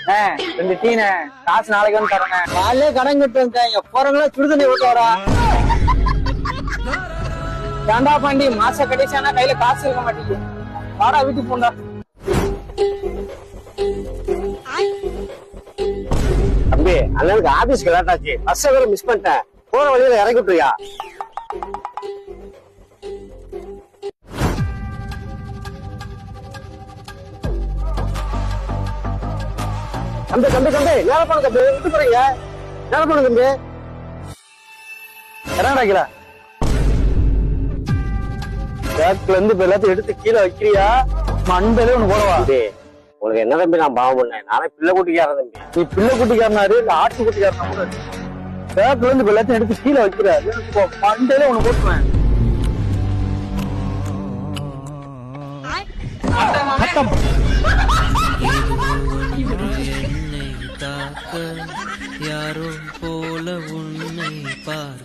ரெண்டு டீனே காசு நாளைக்கு வந்து தரேன். காலையிலே கடன் கட்டு வந்தேன். போறவங்களா சுடுதண்ணி ஊத்த வரா. ஏண்டா பாண்டி மாச கடைசியானா கையில காசு இருக்க மாட்டேங்குது. வாடா வீட்டுக்கு போண்டா. தம்பி அண்ணனுக்கு ஆபீஸ்க்கு லேட் ஆச்சு. பஸ் வேற மிஸ் பண்ணிட்டேன். போற வழியில இறக்கி விட்டுறியா? தம்பி தம்பி தம்பி நேரம் போன தம்பி விட்டு போறீங்க. நேரம் போன தம்பி இறங்கடா பேக்ல இருந்து இப்ப எல்லாத்தையும் எடுத்து கீழே வைக்கிறியா? மண்டலே ஒண்ணு போடவா? உனக்கு என்ன தம்பி நான் பாவம் பண்ணேன். நானே பிள்ளை கூட்டிக்காரன் தம்பி. நீ பிள்ளை குட்டிக்காரனாரு இல்ல ஆட்டு குட்டிக்காரனா கூட பேக்ல இருந்து இப்ப எல்லாத்தையும் எடுத்து கீழே வைக்கிறாரு. மண்டலே ஒண்ணு போட்டுவேன். யாரோ போல உன்னை பார்.